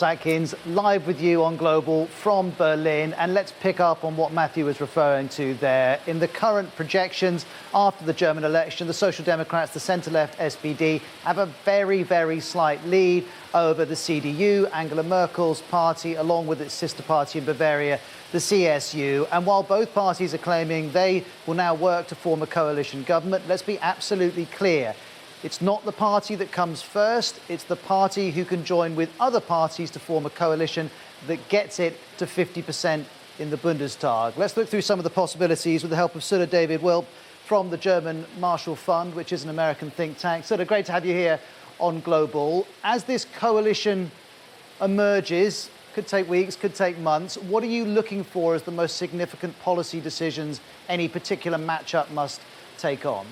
Atkins, live with you on Global from Berlin, and let's pick up on what Matthew was referring to there. In the current projections after the German election, the Social Democrats, the centre-left SPD, have a very, very slight lead over the CDU, Angela Merkel's party, along with its sister party in Bavaria, the CSU. And while both parties are claiming they will now work to form a coalition government, let's be absolutely clear. It's not the party that comes first, it's the party who can join with other parties to form a coalition that gets it to 50% in the Bundestag. Let's look through some of the possibilities with the help of Sudha David-Wilp from the German Marshall Fund, which is an American think tank. Sudha, great to have you here on Global. As this coalition emerges, could take weeks, could take months, what are you looking for as the most significant policy decisions any particular matchup must take on?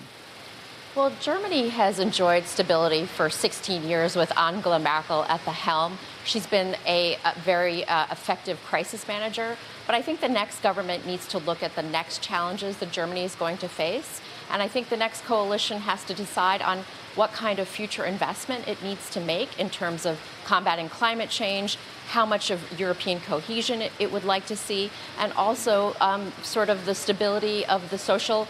Well, Germany has enjoyed stability for 16 years with Angela Merkel at the helm. She's been a very effective crisis manager. But I think the next government needs to look at the next challenges that Germany is going to face. And I think the next coalition has to decide on what kind of future investment it needs to make in terms of combating climate change, how much of European cohesion it would like to see, and also sort of the stability of the social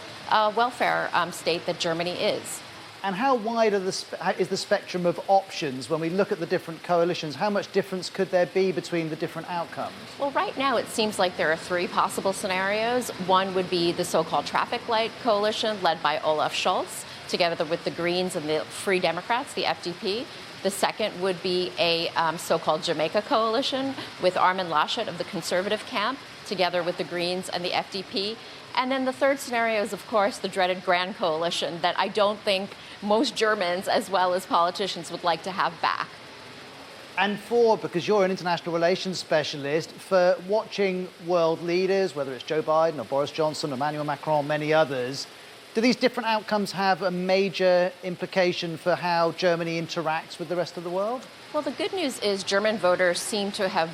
welfare state that Germany is. And how wide is the spectrum of options when we look at the different coalitions? How much difference could there be between the different outcomes? Well, right now it seems like there are three possible scenarios. One would be the so-called traffic light coalition led by Olaf Schulz, together with the Greens and the Free Democrats, the FDP. The second would be a so-called Jamaica coalition with Armin Laschet of the conservative camp, together with the Greens and the FDP. And then the third scenario is, of course, the dreaded Grand Coalition that I don't think most Germans, as well as politicians, would like to have back. And because you're an international relations specialist, for watching world leaders, whether it's Joe Biden or Boris Johnson, Emmanuel Macron, many others, do these different outcomes have a major implication for how Germany interacts with the rest of the world? Well, the good news is German voters seem to have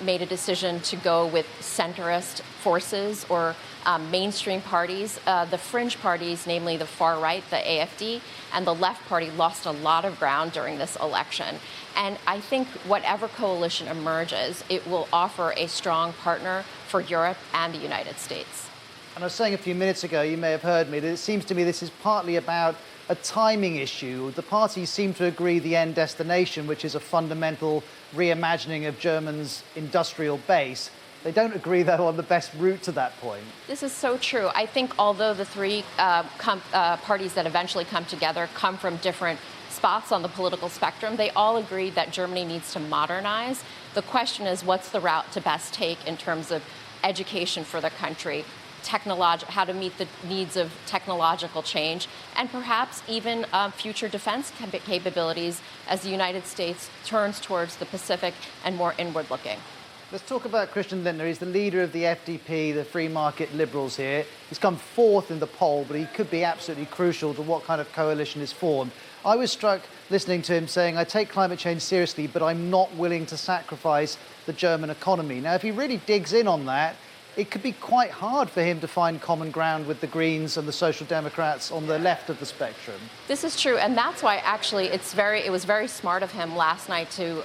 made a decision to go with centrist forces or mainstream parties. The fringe parties, namely the far right, the AfD, and the left party lost a lot of ground during this election. And I think whatever coalition emerges, it will offer a strong partner for Europe and the United States. And I was saying a few minutes ago, you may have heard me, that it seems to me this is partly about a timing issue. The parties seem to agree the end destination, which is a fundamental reimagining of Germany's industrial base. They don't agree, though, on the best route to that point. This is so true. I think although the three parties that eventually come together come from different spots on the political spectrum, they all agree that Germany needs to modernize. The question is, what's the route to best take in terms of education for the country, how to meet the needs of technological change, and perhaps even future defense capabilities as the United States turns towards the Pacific and more inward-looking. Let's talk about Christian Lindner. He's the leader of the FDP, the Free Market Liberals here. He's come fourth in the poll, but he could be absolutely crucial to what kind of coalition is formed. I was struck listening to him saying, I take climate change seriously, but I'm not willing to sacrifice the German economy. Now, if he really digs in on that, it could be quite hard for him to find common ground with the Greens and the Social Democrats on the left of the spectrum. This is true, and that's why actually it was very smart of him last night to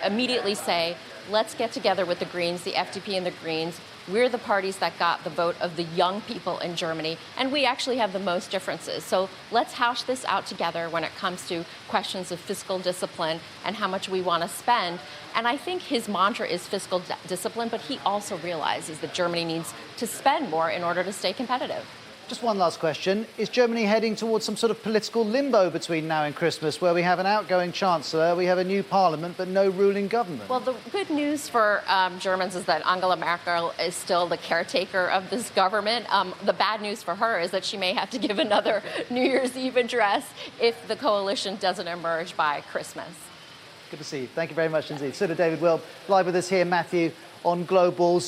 immediately say, let's get together with the Greens, the FDP and the Greens. We're the parties that got the vote of the young people in Germany, and we actually have the most differences. So let's hash this out together when it comes to questions of fiscal discipline and how much we want to spend. And I think his mantra is fiscal discipline, but he also realizes that Germany needs to spend more in order to stay competitive. Just one last question. Is Germany heading towards some sort of political limbo between now and Christmas, where we have an outgoing chancellor, we have a new parliament, but no ruling government? Well, the good news for Germans is that Angela Merkel is still the caretaker of this government. The bad news for her is that she may have to give another New Year's Eve address if the coalition doesn't emerge by Christmas. Good to see you. Thank you very much indeed. Sudha David-Wilp, live with us here, Matthew, on Global.